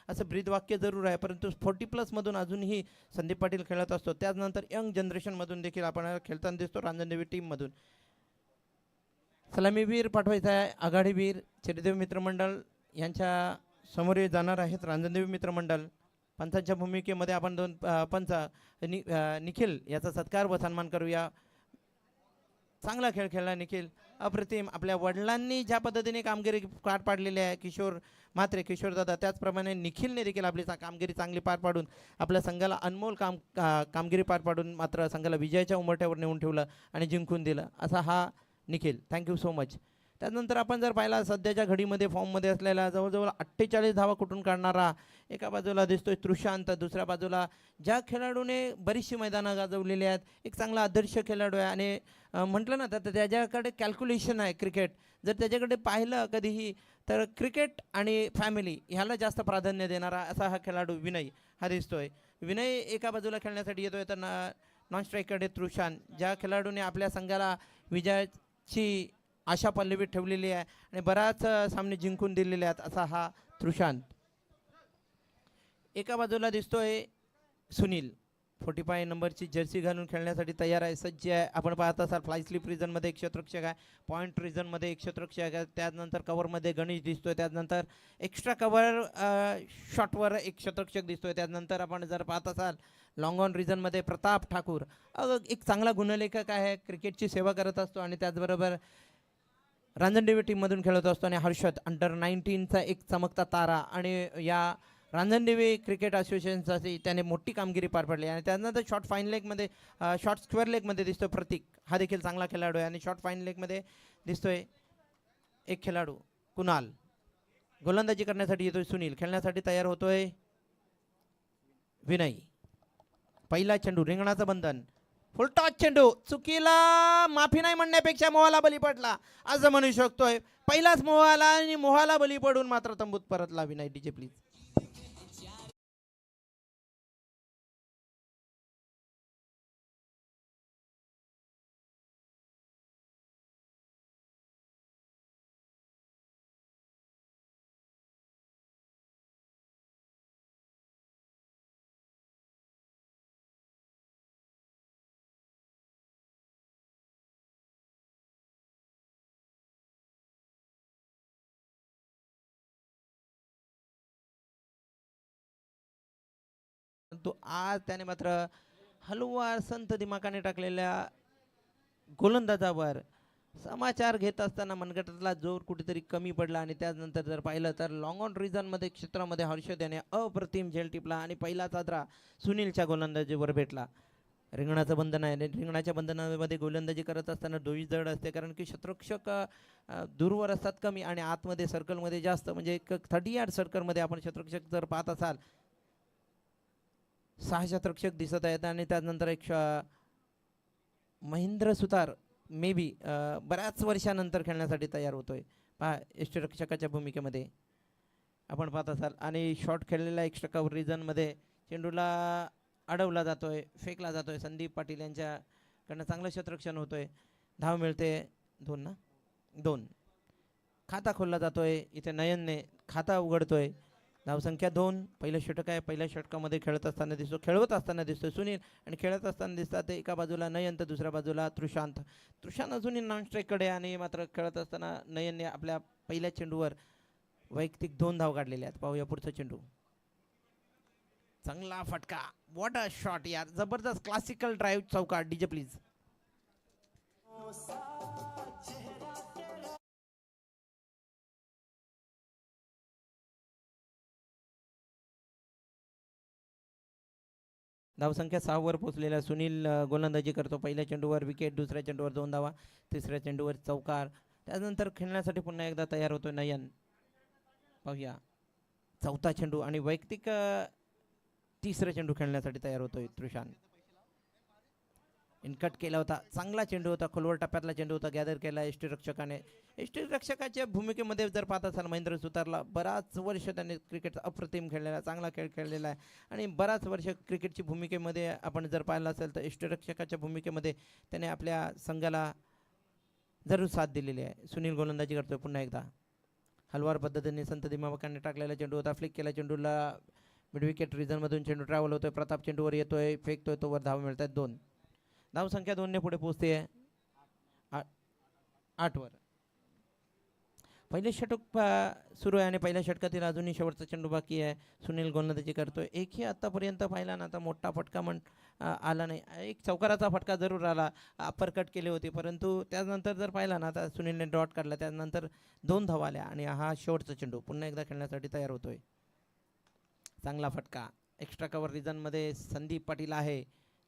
असं ब्रीदवाक्य जरूर आहे, परंतु 40+ अजूनही संदीप पाटील खेळत असतो. त्यानंतर यंग जनरेशनमधून देखील आपण खेळताना दिसतो रांजणदेवी टीममधून. सलामीवीर पाठवायचा आहे आघाडीवीर चिरदेव मित्रमंडळ यांच्या समोर जाणार आहेत रांजणदेवी मित्रमंडळ. पंचांच्या भूमिकेमध्ये आपण दोन पंच निखिल याचा सत्कार व सन्मान करूया. चांगला खेळ खेळला निखिल, अप्रतिम. आपल्या वडिलांनी ज्या पद्धतीने कामगिरी पार पाडलेली आहे किशोर मात्रे किशोरदादा, त्याचप्रमाणे निखिलने देखील आपली कामगिरी चांगली पार पाडून आपल्या संघाला अनमोल कामगिरी पार पाडून मात्र संघाला विजयाच्या उंबरठ्यावर नेऊन ठेवलं आणि जिंकून दिलं. असा हा निखिल, थँक्यू सो मच. त्यानंतर आपण जर पाहिला सध्याच्या घडीमध्ये फॉर्ममध्ये असलेला जवळजवळ 48 धावा कुठून काढणारा एका बाजूला दिसतोय तृषांत, दुसऱ्या बाजूला ज्या खेळाडूने बरीचशी मैदानं गाजवलेली आहेत, एक चांगला आदर्श खेळाडू आहे. आणि म्हटलं ना तर त्याच्याकडे कॅल्क्युलेशन आहे क्रिकेट. जर त्याच्याकडे पाहिलं कधीही तर क्रिकेट आणि फॅमिली ह्याला जास्त प्राधान्य देणारा असा हा खेळाडू विनय हा दिसतोय. विनय एका बाजूला खेळण्यासाठी येतोय तर नॉन स्ट्राईककडे तृषांत, ज्या खेळाडूने आपल्या संघाला विजयाची आशा पल्लवीत ठेवलेली आहे आणि बराच सामने जिंकून दिलेले आहेत असा हा तृषांत. एका बाजूला दिसतोय सुनील, 45 नंबरची जर्सी घालून खेळण्यासाठी तयार आहे, सज्ज आहे. आपण पाहत असाल फ्लाय स्लिप रिझनमध्ये एक क्षेत्ररक्षक आहे, पॉईंट रिझनमध्ये एक क्षेत्ररक्षक आहे, त्यानंतर कव्हरमध्ये गणेश दिसतोय, त्यानंतर एक्स्ट्रा कव्हर शॉटवर एक क्षेत्ररक्षक दिसतोय. त्यानंतर आपण जर पाहत असाल लॉंग ऑन रिझनमध्ये प्रताप ठाकूर एक चांगला गुणलेखक आहे, क्रिकेटची सेवा करत असतो आणि त्याचबरोबर रांजणदेवी टीममधून खेळत असतो. आणि हर्षद अंडर-19चा एक चमकता तारा आणि या रांजणदेवी क्रिकेट असोसिएशनसाठी त्याने मोठी कामगिरी पार पाडली. आणि त्यानंतर शॉर्ट फाईन लेगमध्ये शॉर्ट स्क्वेअर लेगमध्ये दिसतोय प्रतीक, हा देखील चांगला खेळाडू आहे. आणि शॉर्ट फाईन लेगमध्ये दिसतोय एक खेळाडू कुणाल. गोलंदाजी करण्यासाठी येतोय सुनील, खेळण्यासाठी तयार होतोय विनय. पहिला चेंडू, रिंगणाचं बंधन, फुलटॉस चेंडू, चुकीला माफी नाही म्हणण्यापेक्षा मोहाला बली पडला असं म्हणू शकतोय. पहिलाच मोहाला आणि मोहाला बली पडून मात्र तंबूत परतला विनय. DJ please. तो आज त्याने मात्र हलवा संत दिमाखाने टाकलेल्या गोलंदाजावर समाचार घेत असताना मनगटातला जोर कुठेतरी कमी पडला. आणि त्यानंतर जर पाहिलं तर लॉंग ऑन रिझनमध्ये क्षेत्रामध्ये हर्षद याने अप्रतिम झेल टिपला आणि पहिला चादरा सुनीलच्या गोलंदाजीवर भेटला. रिंगणाचं बंधन आहे, रिंगणाच्या बंधनामध्ये गोलंदाजी करत असताना डोई जड असते, कारण की क्षेत्ररक्षक दूरवर असतात कमी आणि आतमध्ये सर्कलमध्ये जास्त, म्हणजे एक 30 यार्ड सर्कलमध्ये आपण क्षेत्ररक्षक जर पाहत असाल 6 क्षेत्ररक्षक दिसत आहेत. आणि त्यानंतर एक महेंद्र सुतार मे बी बऱ्याच वर्षानंतर खेळण्यासाठी तयार होतोय पहा यष्टिरक्षकाच्या भूमिकेमध्ये आपण पाहत असाल. आणि शॉट खेळलेला एक्स्ट्रा कव्हर रिझनमध्ये चेंडूला अडवला जातोय, फेकला जातोय. संदीप पाटील यांच्याकडनं चांगलं क्षेत्ररक्षण होतोय, धाव मिळते 2 खाता खोलला जातोय. इथे नयनने खाता उघडतोय. धावसंख्या 2. पहिलं षटक आहे, पहिल्या षटकामध्ये खेळत असताना दिसतो सुनील आणि खेळत असताना दिसतात एका बाजूला नयन तर दुसऱ्या बाजूला तृषांत. अजूनही नॉन स्ट्राईककडे आणि मात्र खेळत असताना नयनने आपल्या पहिल्या चेंडूवर वैयक्तिक 2 धाव काढलेल्या आहेत. पाहूया पुढचा चेंडू, चांगला फटका, व्हॉट अ शॉट यार, जबरदस्त क्लासिकल ड्राईव्ह चौकार. DJ please. धावसंख्या 6 वर पोहोचलेला सुनील गोलंदाजी करतो. पहिल्या चेंडूवर विकेट, दुसऱ्या चेंडूवर 2 धावा, तिसऱ्या चेंडूवर चौकार. त्यानंतर खेळण्यासाठी पुन्हा एकदा तयार होतो नयन. पाहूया चौथा चेंडू आणि वैयक्तिक तिसरा चेंडू खेळण्यासाठी तयार होतोय तृषांत. इनकट केला होता, चांगला चेंडू होता, खोलवर टप्प्यातला चेंडू होता, गॅदर केला यष्टिरक्षकाने. यष्टिरक्षकाच्या भूमिकेमध्ये जर पाहत असाल महेंद्र सुतारला बराच वर्ष त्याने क्रिकेट अप्रतिम खेळलेला, चांगला खेळ खेळलेला आहे. आणि बराच वर्ष क्रिकेटची भूमिकेमध्ये आपण जर पाहिलं असेल तर यष्टिरक्षकाच्या भूमिकेमध्ये त्याने आपल्या संघाला जरूर साथ दिलेली आहे. सुनील गोलंदाजी करतोय पुन्हा एकदा. हलवार पद्धतीने संत दिमाबाकांनी टाकलेला चेंडू होता. फ्लिक केला चेंडूला मिड विकेट रिझनमधून चेंडू ट्रॅव्हल होतोय. प्रताप चेंडूवर येतोय, फेकतोय, तोवर धाव मिळत आहेत 2. धावसंख्या 2 ने पुढे पोहोचते 8 वर. पहिले षटक सुरू आहे आणि पहिल्या षटकातील अजूनही शेवटचा चेंडू बाकी आहे. सुनील गोलंदाजी करतोय. एकही आतापर्यंत पाहिला ना, आता मोठा फटका आला नाही. एक चौकाराचा फटका जरूर आला, अप्पर कट केले होते, परंतु त्यानंतर जर पाहिला ना, आता सुनीलने डॉट काढला, त्यानंतर 2 धावा आल्या आणि हा शेवटचा चेंडू पुन्हा एकदा खेळण्यासाठी तयार होतोय. चांगला फटका. एक्स्ट्रा कव्हर रिझनमध्ये संदीप पाटील आहे,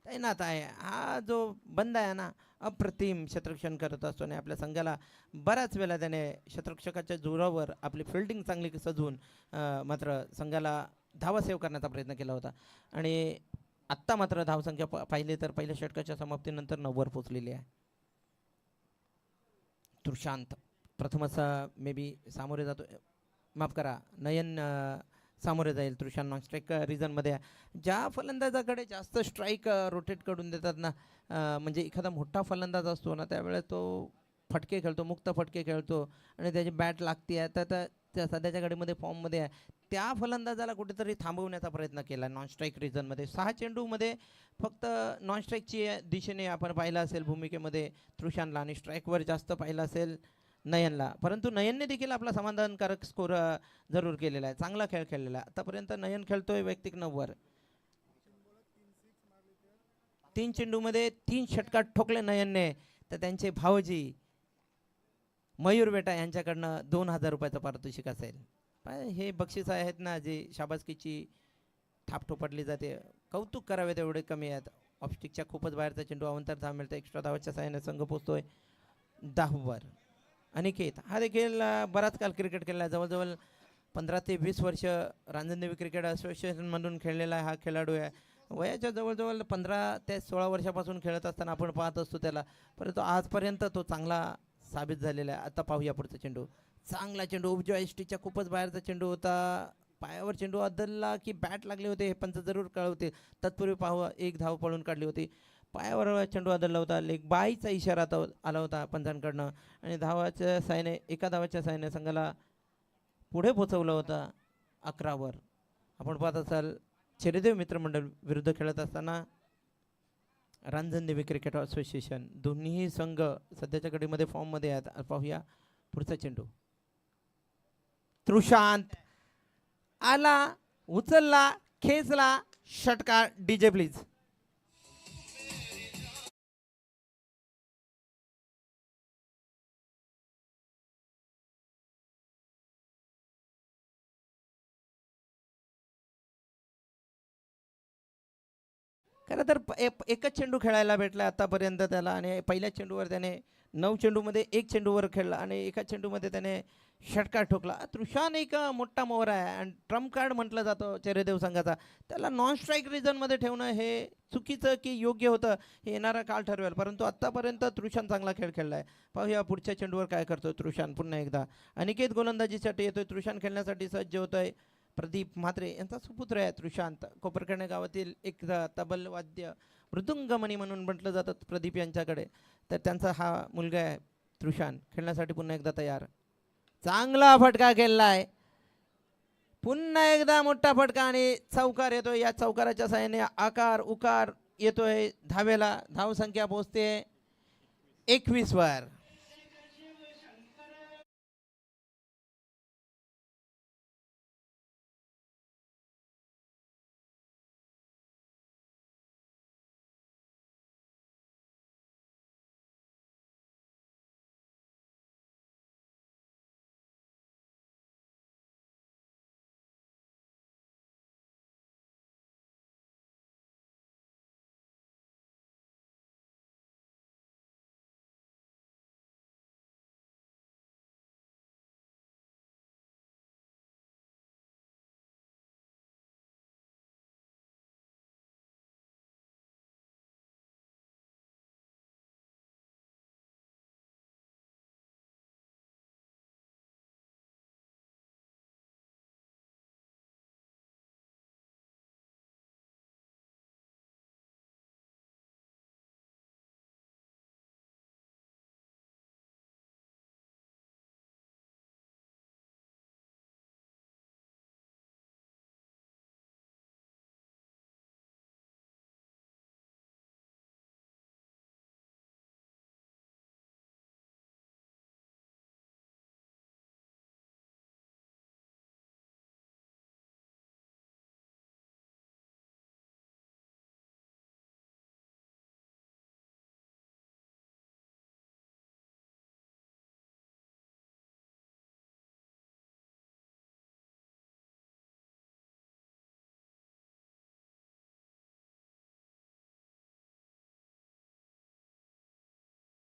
तैनात आहे. हा जो बंद आहे ना, अप्रतिम क्षेत्ररक्षण करत असतो आणि आपल्या संघाला बऱ्याच वेळा त्याने क्षेत्ररक्षकाच्या जोरावर आपली फिल्डिंग चांगली सजवून मात्र संघाला धावा सेव्ह करण्याचा प्रयत्न केला होता. आणि आत्ता मात्र धावसंख्या पाहिली तर पहिल्या षटकाच्या समाप्तीनंतर 9 वर पोचलेली आहे. तुषांत प्रथमच मे बी सामोरे जातो, माफ करा, नयन सामोरे जाईल. Tushant non strike रिझनमध्ये. ज्या फलंदाजाकडे जास्त स्ट्राईक रोटेट करून देतात ना, म्हणजे एखादा मोठा फलंदाज असतो ना, त्यावेळेस तो फटके खेळतो, मुक्त फटके खेळतो आणि त्याची बॅट लागते आहे, तर त्या सध्याच्या घडीमध्ये फॉर्ममध्ये आहे, त्या फलंदाजाला कुठेतरी थांबवण्याचा प्रयत्न केला नॉन स्ट्राईक रिझनमध्ये. 6 चेंडूमध्ये फक्त नॉन स्ट्राईकची दिशेने आपण पाहिलं असेल भूमिकेमध्ये तुषांतला आणि स्ट्राईकवर जास्त पाहिलं असेल नयनला. परंतु नयनने देखील आपला समाधानकारक स्कोर जरूर केलेला आहे. चांगला खेळ खेळलेला आहे आतापर्यंत. नयन खेळतोय वैयक्तिक 9 वर. 3 चेंडूमध्ये 3 षटकार ठोकले नयनने. तर त्यांचे भावजी मयूर बेटा यांच्याकडनं 2000 रुपयाचं पारितोषिक असेल. हे बक्षीस आहेत ना, जे शाबासकीची थाप ठोपटली जाते, कौतुक करावे तेवढे कमी आहेत. ऑफस्टिकच्या खूपच बाहेरचा चेंडू, अवंतर धाव मिळते. एक्स्ट्रा धावाच्या साहाय्याने संघ पोचतोय 10 वर. अनिकेत हा देखील बराच काल क्रिकेट खेळला, जवळजवळ 15 ते 20 वर्ष रांजणदेवी क्रिकेट असोसिएशनमधून खेळलेला हा खेळाडू आहे. वयाच्या जवळजवळ 15 ते 16 वर्षापासून खेळत असताना आपण पाहत असतो त्याला, परंतु आजपर्यंत तो चांगला साबित झालेला आहे. आता पाहूया पुढचा चेंडू. चांगला चेंडू उजव्या एसटीच्या खूपच बाहेरचा चेंडू होता. पायावर चेंडू अद्दलला की बॅट लागले होते हे पंच जरूर कळवते. तत्पूर्वी पाहू, एक धाव पळून काढली होती. पायावर चेंडू अदलला होता. लेग बाईचा इशारा आला होता पंचांकडनं आणि धावाच्या साहाय्याने, एका धावाच्या साहाय्याने संघाला पुढे पोचवलं होतं 11 वर. आपण पाहत असाल चिरदेव मित्रमंडळ विरुद्ध खेळत असताना रांजणदेवी क्रिकेट असोसिएशन, दोन्ही संघ सध्याच्या घडीमध्ये फॉर्ममध्ये आहेत. पाहूया पुढचा चेंडू. तुषांत आला, उचलला, खेचला, षटकार. DJ please. खरं तर एकच चेंडू खेळायला भेटला आतापर्यंत त्याला आणि पहिल्या चेंडूवर त्याने 9 चेंडूमध्ये 1 चेंडूवर खेळला आणि एका चेंडूमध्ये त्याने षटकार ठोकला. तुषान एक मोठा मोहरा आहे आणि ट्रम्प कार्ड म्हटलं जातं चेरेदेव संघाचा. त्याला नॉन स्ट्राईक रिझनमध्ये ठेवणं हे चुकीचं की योग्य होतं हे येणारा काळ ठरवेल, परंतु आत्तापर्यंत तृषान चांगला खेळ खेळला आहे. पाहूया पुढच्या चेंडूवर काय करतोय तृषान. पुन्हा एकदा अनिकेत गोलंदाजीसाठी येतोय. तृषान खेळण्यासाठी सज्ज होतोय. प्रदीप म्हात्रे यांचा सुपुत्र आहे तृषांत. कोपरखेडणे गावातील एक तबल वाद्य मृदुंगमणी म्हणून म्हटलं जातं प्रदीप यांच्याकडे, तर त्यांचा हा मुलगा आहे तृषांत. खेळण्यासाठी पुन्हा एकदा तयार. चांगला फटका खेळला आहे. पुन्हा एकदा मोठा फटका आणि चौकार येतोय. या चौकाराच्या साहाय्याने आकार उकार येतोय धावेला. धावसंख्या पोहोचते 21 वर.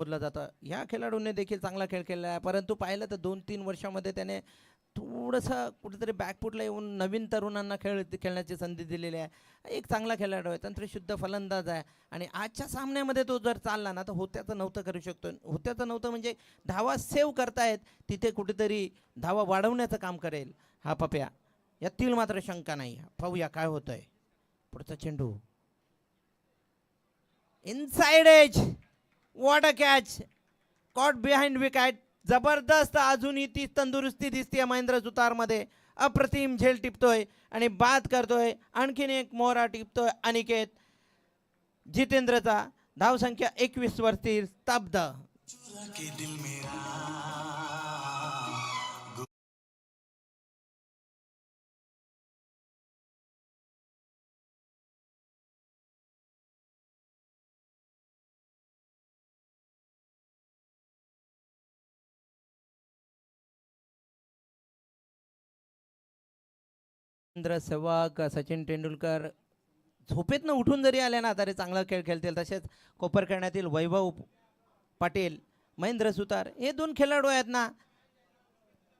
बोललं जातं. ह्या खेळाडूने देखील चांगला खेळ केलेला आहे, परंतु पाहिलं तर 2-3 वर्षामध्ये त्याने थोडंसं कुठेतरी बॅकफुटला येऊन नवीन तरुणांना खेळण्याची संधी दिलेली आहे. एक चांगला खेळाडू आहे, तंत्रशुद्ध फलंदाज आहे आणि आजच्या सामन्यामध्ये तो जर चालला ना तर होत्याचं नव्हतं करू शकतो. होत्याचं नव्हतं म्हणजे धावा सेव्ह करतायत, तिथे कुठेतरी धावा वाढवण्याचं काम करेल हा पप्या, यातील मात्र शंका नाही. पाहूया काय होतंय. पुढचा चेंडू inside edge, what a catch, caught behind wicket. जबरदस्त अजूनही ती तंदुरुस्ती दिसते महेंद्र सुतारमध्ये. अप्रतिम झेल टिपतोय आणि बाद करतोय. आणखीन एक मोहरा टिपतोय अनिकेत. जितेंद्रचा धावसंख्या 21 वरती स्तब्ध. सेहवाग, सचिन तेंडुलकर झोपेतनं उठून जरी आले ना तरी चांगला खेळ खेळतील. तसेच कोपरखैरण्यातील वैभव पाटील, महेंद्र सुतार हे दोन खेळाडू आहेत ना,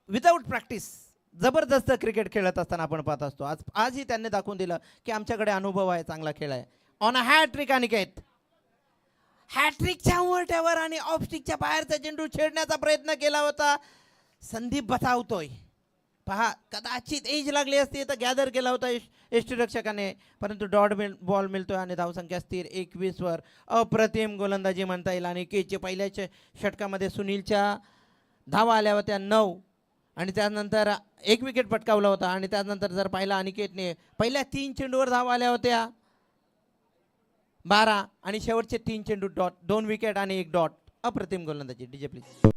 विदाऊट प्रॅक्टिस जबरदस्त क्रिकेट खेळत असताना आपण पाहत असतो. आजही त्यांनी दाखवून दिलं की आमच्याकडे अनुभव आहे, चांगला खेळ आहे. On a hat trick Aniket. हॅट्रिकच्या उलट्यावर आणि ऑफस्टिकच्या बाहेरचा चेंडू छेडण्याचा प्रयत्न केला होता. संदीप बचावतोय. पहा, कदाचित एज लागली असती तर गॅदर केला होता यष्टीरक्षकाने, परंतु डॉट बॉल मिळतोय आणि धावसंख्या स्थिर 21 वर. अप्रतिम गोलंदाजी म्हणता येईल. आणि केचे पहिल्याच षटकामध्ये सुनीलच्या धावा आल्या होत्या 9 आणि त्यानंतर एक विकेट पटकावला होता. आणि त्यानंतर जर पाहिला अनिकेतने पहिल्या 3 चेंडूवर धावा आल्या होत्या 12 आणि शेवटचे 3 चेंडू डॉट, 2 विकेट आणि 1 डॉट. अप्रतिम गोलंदाजी. DJ please.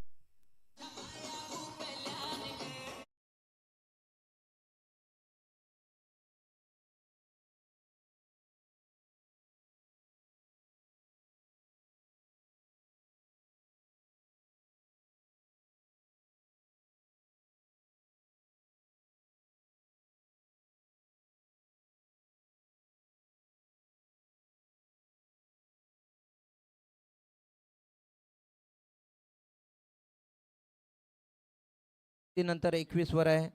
नंतर 21 वर आहे.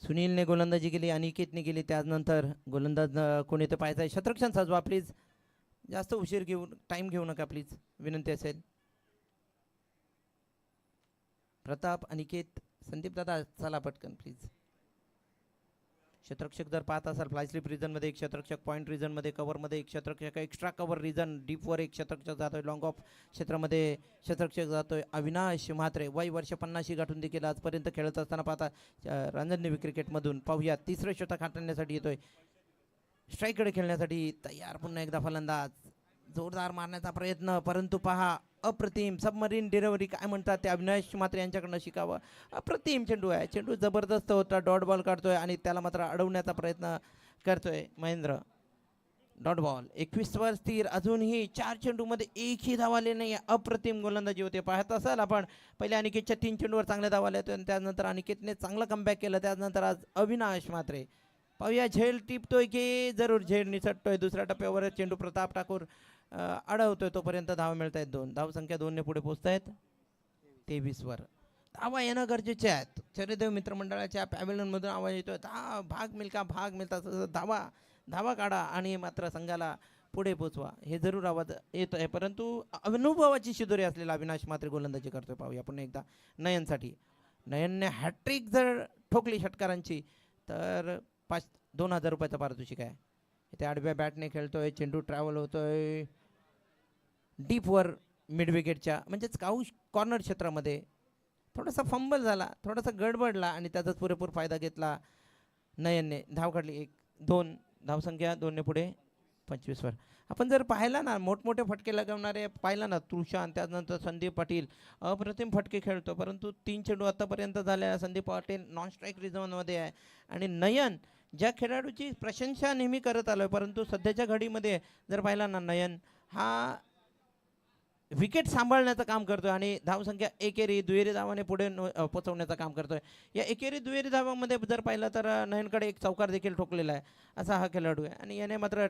सुनीलने गोलंदाजी केली, अनिकेतने केली. त्यानंतर गोलंदाज कोणी ते पाहायचं आहे. शतरक्षण साजवा प्लीज. जास्त उशीर टाइम घेऊ नका प्लीज, विनंती असेल. प्रताप, अनिकेत, संदीप दादा चला पटकन प्लीज. शतरक्षक जर पाहत असाल फ्लाय स्लिप रिजनमध्ये एक शतरक्षक, पॉईंट रिजनमध्ये कव्हरमध्ये एक शतरक्षक, एक्स्ट्रा कव्हर रिजन डीपवर एक शतरक्षक जातोय, लॉंग ऑफ क्षेत्रामध्ये शतरक्षक जातोय. अविनाश म्हात्रे वय वर्ष 50 गाठून देखील आजपर्यंत खेळत असताना पाहता रणजी क्रिकेटमधून. पाहूया तिसरं शतक हाताळण्यासाठी येतोय, स्ट्राईककडे खेळण्यासाठी तयार. पुन्हा एकदा फलंदाज जोरदार मारण्याचा प्रयत्न, परंतु पहा अप्रतिम सबमरीन डिलिव्हरी काय म्हणतात ते अविनाश म्हात्रे यांच्याकडनं शिकावं. अप्रतिम चेंडू आहे, चेंडू जबरदस्त होता. डॉट बॉल काढतोय आणि त्याला मात्र अडवण्याचा प्रयत्न करतोय महेंद्र. डॉट बॉल 21 वर स्थिर. अजूनही 4 चेंडूमध्ये एकही धाव आले नाही. अप्रतिम गोलंदाजी होते. पाहत असाल आपण पहिल्या अनिकेतच्या 3 चेंडूवर चांगल्या धाव आल्या होत्या आणि त्यानंतर अनिकेतने चांगलं कमबॅक केलं. त्यानंतर आज अविनाश म्हात्रे. पाहूया झेल टिपतोय की जरूर झेल निसटतोय. दुसऱ्या टप्प्यावर चेंडू प्रताप ठाकूर अडवतोय, तोपर्यंत धावा मिळत आहेत 2. धावसंख्या 2 ने पुढे पोहोचतायत 23 वर. धावा येणं गरजेचे आहेत. चरिदेव मित्रमंडळाच्या पॅव्हिलियनमधून आवाज येतोय, भाग मिल्का भाग मिळता, धावा धावा काढा आणि मात्र संघाला पुढे पोचवा, हे जरूर आवाज येत आहे. परंतु अनुभवाची शिदोरी असलेला अविनाश मात्र गोलंदाजी करतोय. पाहूया पुन्हा एकदा नयनसाठी. नयनने हॅट्रिक जर ठोकली षटकारांची तर 2,000 रुपयाचा पारितोषिक आहे. इथे आडव्या बॅटने खेळतोय, चेंडू ट्रॅव्हल होतोय डीपवर मिड विकेटच्या म्हणजेच कॉर्नर क्षेत्रामध्ये. थोडासा फंबल झाला, थोडासा गडबडला आणि त्याचाच पुरेपूर फायदा घेतला नयनने. धाव काढली 1-2. धावसंख्या 2 ने पुढे 25 वर. आपण जर पाहिला ना मोठमोठे फटके लगवणारे पाहिला ना, तुषान, त्यानंतर संदीप पाटील अप्रतिम फटके खेळतो, परंतु 3 चेंडू आतापर्यंत झाल्या. संदीप पाटील नॉन स्ट्राईक रिझनमध्ये आहे आणि नयन ज्या खेळाडूची प्रशंसा नेहमी करत आलोय, परंतु सध्याच्या घडीमध्ये जर पाहिला ना नयन हा विकेट सांभाळण्याचं काम करतोय आणि धावसंख्या एकेरी दुहेरी धावाने पुढे पोचवण्याचं काम करतोय. या एकेरी दुहेरी धावामध्ये जर पाहिलं तर नयनकडे एक चौकार देखील ठोकलेला आहे असा हा खेळाडू आहे आणि याने मात्र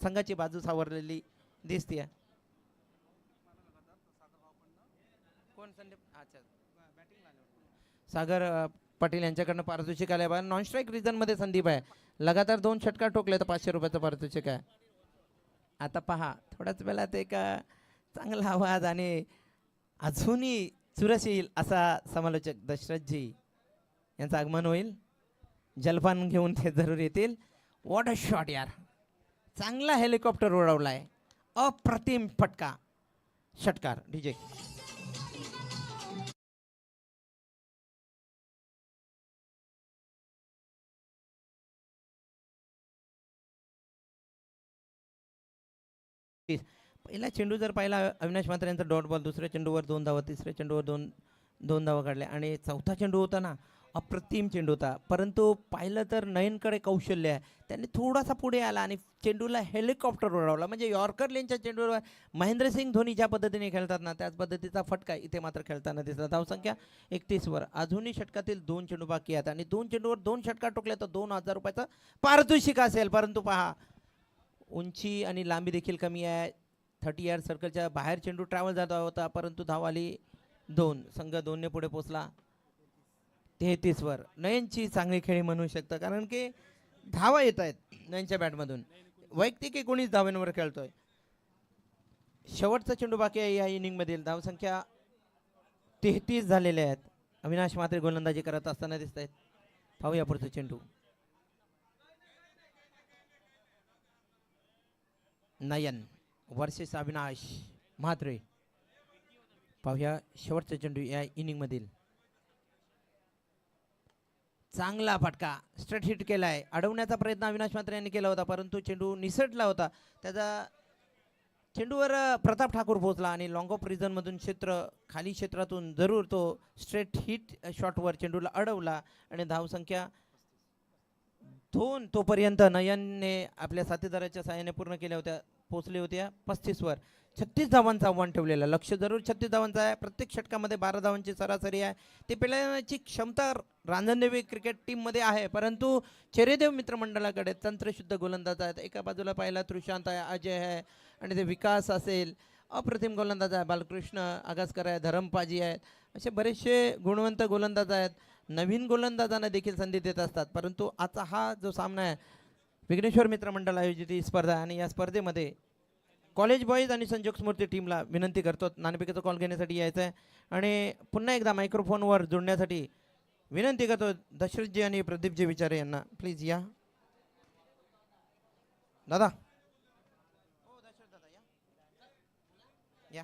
संघाची बाजू सावरलेली दिसते. सागर पाटील यांच्याकडनं पारितोषिक आलंय बघा. नॉन स्ट्राईक रिझन मध्ये संदीप आहे. लगातार 2 षटकार ठोकले तर 500 रुपयाचं पारितोषिक आहे. आता पहा थोड्याच वेळात एक चांगला आवाज आणि अजूनही चुरशील असा समालोचक दशरथजी यांचं आगमन होईल. जलपान घेऊन ते जरूर येतील. वॉट अ शॉट यार, चांगला हेलिकॉप्टर उडवलाय. अप्रतिम फटका षटकार. डीजे पहिला चेंडू जर पाहिला अविनाश म्हात्रे यांचा डॉट बॉल, दुसऱ्या चेंडूवर 2 धावा, तिसऱ्या चेंडूवर दोन धावा काढल्या आणि चौथा चेंडू होता ना अप्रतिम चेंडू होता. परंतु पाहिलं तर नयनकडे कौशल्य आहे. त्यांनी थोडासा पुढे आला आणि चेंडूला हेलिकॉप्टर उडवला. म्हणजे यॉर्कर लेनच्या चेंडूवर महेंद्रसिंग धोनी ज्या पद्धतीने खेळतात ना त्याच पद्धतीचा फटका इथे मात्र खेळताना दिसला. धावसंख्या 31 वर. अजूनही षटकातील 2 चेंडू बाकी आहेत आणि 2 चेंडूवर 2 षटकार टोकले तर 2000 रुपयाचं पारितोषिक असेल. परंतु पहा उंची आणि लांबी देखील कमी आहे. 30 यार्ड सर्कलच्या बाहेर चेंडू ट्रॅव्हल जात होता परंतु धाव आली 2. संघ 2ने पुढे पोचला 33 वर. नयनची चांगली खेळी म्हणू शकतं कारण की धावा येत आहेत नयनच्या बॅटमधून. वैयक्तिक 19 धावांवर खेळतोय. शेवटचा चेंडू बाकी आहे या इनिंगमधील. धावसंख्या 33 झालेल्या आहेत. अविनाश म्हात्रे गोलंदाजी करत असताना दिसत आहेत. पाहूया पुढचा चेंडू. नयन वर्सेस अविनाश म्हात्रे. पाहूया शेवटचा चेंडू या इनिंगमधील. चांगला फटका स्ट्रेट हिट केलाय. अडवण्याचा प्रयत्न अविनाश म्हात्रे यांनी केला होता परंतु चेंडू निसटला होता. त्याचा चेंडूवर प्रताप ठाकूर पोहोचला आणि लॉंग ऑफ रिझन मधून खाली क्षेत्रातून जरूर तो स्ट्रेट हिट शॉटवर चेंडूला अडवला आणि धावसंख्या 2 तोपर्यंत नयनने आपल्या साथीदाराच्या सहाय्याने पूर्ण केल्या होत्या. पोहोचले होत्या 35 वर. 36 धावांचं आव्हान ठेवलेलं. लक्ष जरूर 36 धावांचं आहे. प्रत्येक षटकामध्ये 12 धावांची सरासरी आहे. ते पेलण्याची क्षमता रांजणदेवी क्रिकेट टीममध्ये आहे परंतु चेरेदेव मित्रमंडळाकडे तंत्रशुद्ध गोलंदाज आहेत. एका बाजूला पाहिला त्रिशांत आहे, अजय आहे आणि ते विकास असेल. अप्रतिम गोलंदाज आहे. बालकृष्ण आगासकर आहे, धरमपाजी आहेत. असे बरेचसे गुणवंत गोलंदाज आहेत. नवीन गोलंदाजांना देखील संधी देत असतात. परंतु आजचा हा जो सामना आहे विघ्नेश्वर मित्रमंडळ आयोजित ही स्पर्धा आणि या स्पर्धेमध्ये कॉलेज बॉईज आणि संजोग स्मृती टीमला विनंती करतो नाणेफेकीचा कॉल घेण्यासाठी यायचं आहे आणि पुन्हा एकदा मायक्रोफोनवर जोडण्यासाठी विनंती करतो दशरथजी आणि प्रदीपजी विचारे यांना. प्लीज या दादा. या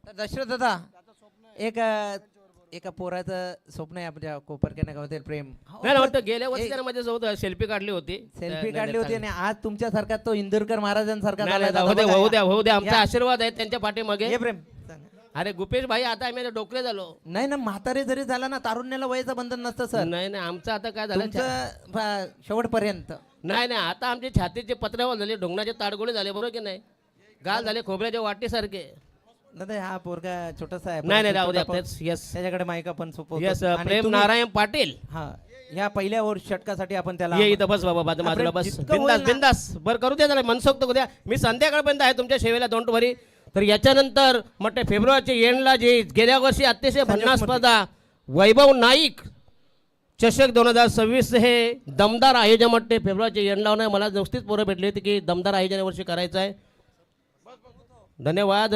तर दशरथ दादा एका पोराचं स्वप्न आहे आपल्या कोपरखेडा गावातील प्रेम. नाही वाटतं गेल्या वर्षी त्यानं माझ्यासोबत सेल्फी काढली होती. सेल्फी काढली होती आणि आज तुमच्यासारखा तो इंदुरकर महाराजांसारखा नाही, झाला. होऊ द्या होऊ द्या होऊ द्या. आमचा आशीर्वाद आहे त्यांच्या पाठीमागे. हे प्रेम अरे गुपेश भाई आता आम्ही डोकरे झालो. नाही ना, म्हातारे जरी झाला ना तारुण्याला वयाचं बंधन नसतं सर. नाही नाही आमचं आता काय झालं तुमचं शेवटपर्यंत. नाही नाही आता आमचे छातीचे पत्र्यावर झाले, ढोंगणाचे ताडगोळे झाले, बरोबर की नाही, गाल झाले खोबऱ्याच्या वाटीसारखे. दादा हा पोरगा छोटासा आहे. नाही नाही राहू द्या. यस त्याच्याकडे माईक आपण यस प्रेम नारायण पाटील. हा ह्या पहिल्या षटकासाठी आपण त्याला ये इथं बस बाबा बाजूला बस. जितकं बिंदास होईल ना- बिंदास बरं करू द्या त्याला मनसोक्त करू द्या. मी संध्याकाळपर्यंत आहे तुमच्या सेवेला, डोंट वरी. तर याच्यानंतर म्हटलं फेब्रुवारीच्या एंडला जे गेल्या वर्षी अतिशय भन्नाट स्पर्धा वैभव नाईक चषक 2026 हे दमदार आयोजन म्हटते फेब्रुवारीच्या एंडला नाही. मला नुसतीच पोरं भेटली होती की दमदार आयोजन वर्षी करायचं आहे. धन्यवाद.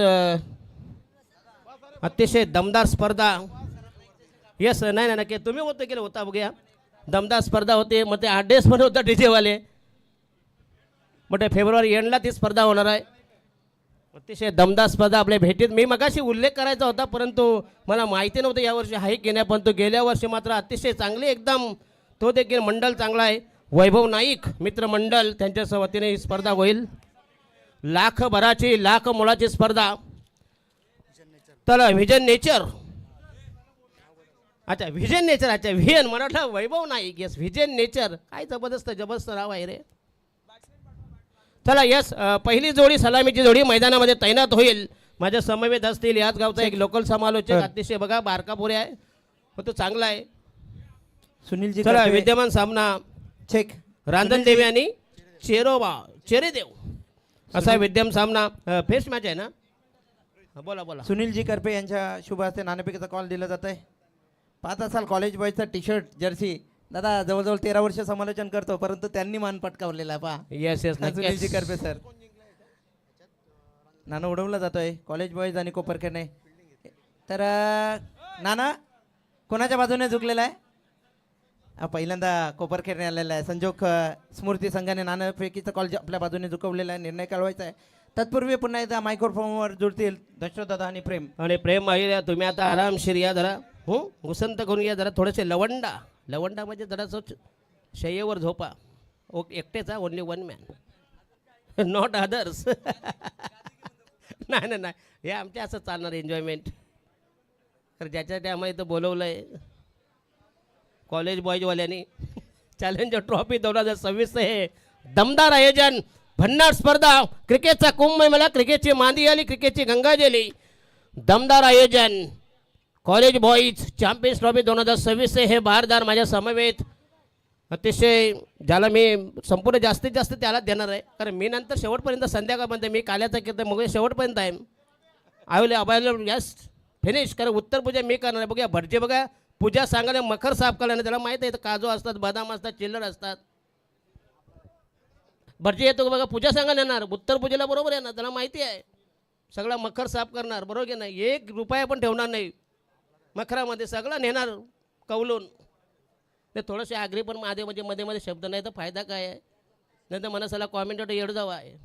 अतिशय दमदार स्पर्धा. येस नाही नाही नक्की तुम्ही होतं केलं होता बघूया. दमदार स्पर्धा होते. मग ते 8 डेज पण होतं डीजेवाले. मग ते फेब्रुवारी एंडला ती स्पर्धा होणार आहे. अतिशय दमदार स्पर्धा आपल्या भेटीत. मी मगाशी उल्लेख करायचा होता परंतु मला माहिती नव्हतं यावर्षी आहे की नाही, परंतु गेल्या वर्षी मात्र अतिशय चांगली एकदम तो देखील मंडळ चांगला आहे. वैभव नाईक मित्रमंडळ त्यांच्या वतीने ही स्पर्धा होईल. लाख मोलाची स्पर्धा. तर व्हिजन नेचर. अच्छा व्हिजन नेचर. अच्छा vision Maratha Vaibhav Naik. Yes vision nature. काय जबरदस्त नाव आहे रे. चला यस पहिली जोडी सलामीची जोडी मैदानामध्ये तैनात होईल. माझ्या समवेत असतील याच गावचा एक लोकल समालोचक अतिशय बघा बारकापुरे आहे. हो तो चांगला आहे. सुनीलजी चला करपे, विद्यमान सामना चेक. रांजणदेवी आणि चेरेदेव असा विद्यमान सामना. फेस्ट मॅच आहे ना. बोला बोला. सुनीलजी करपे यांच्या शुभ हस्ते नाणेफेकीचा कॉल दिला जात आहे. पाहत असाल कॉलेज बॉयचा टी शर्ट जर्सी दादा जवळजवळ 13 वर्ष समालोचन करतो, परंतु त्यांनी मान पटकावलेला आहे. पहा yes yes Sunilji Karpe sir. नाणं उडवला जातोय कॉलेज बॉयज आणि कोपरखेडणे. तर नाना कोणाच्या बाजूने झुकलेला आहे? पहिल्यांदा कोपरखेडणे आलेला आहे. संजोग स्मृती संघाने नाणेफेकीचा कॉल आपल्या बाजूने झुकवलेला आहे. निर्णय कळवायचा आहे. तत्पूर्वी पुन्हा एकदा मायक्रोफोनवर जुळतील दशरथदादा आणि प्रेम. आणि प्रेम आहे तुम्ही आता आरामशीर या जरा. हो उसंत करून घ्या जरा. थोडेसे लवंडा म्हणजे जरासं शय्येवर झोपा. एकटेच only one man not others. नाही नाही हे आमच्या असं चालणार एन्जॉयमेंट. तर ज्याच्या त्यामुळे इथं बोलवलं आहे कॉलेज बॉयजवाल्यांनी. चॅलेंजर ट्रॉफी 2026 हे दमदार आयोजन. भन्नाट स्पर्धा. क्रिकेटचा कुंभमेळा, क्रिकेटची मांदी आली, क्रिकेटची गंगा गेली. दमदार आयोजन. कॉलेज बॉईज चॅम्पियन्स ट्रॉफी 2026 हे बहारदार माझ्या समवेत. अतिशय ज्याला मी संपूर्ण जास्तीत जास्त त्याला देणार आहे, कारण मी नंतर शेवटपर्यंत संध्याकाळपर्यंत मी काल्याचा किती मग शेवटपर्यंत आहे. Available yes finish. कारण उत्तर पूजा मी करणार आहे. बघूया भटजे बघा पूजा सांगायला मखर साफ करायला त्याला माहीत आहे. काजू असतात, बदाम असतात, चिल्लर असतात. भटजी येतो बघा पूजा सांगायला येणार. उत्तर पूजेला बरोबर येणार. त्याला माहिती आहे सगळा मखर साफ करणार. बरोबर की नाही. 1 रुपया पण ठेवणार नाही मखरामध्ये. सगळं नेणार कौलून. ते थोडंसे आग्री पण मध्ये म्हणजे मध्ये मध्ये शब्द नाही तर फायदा काय आहे. नाही तर मनसाला कॉमेंटेटर येड जावा आहे.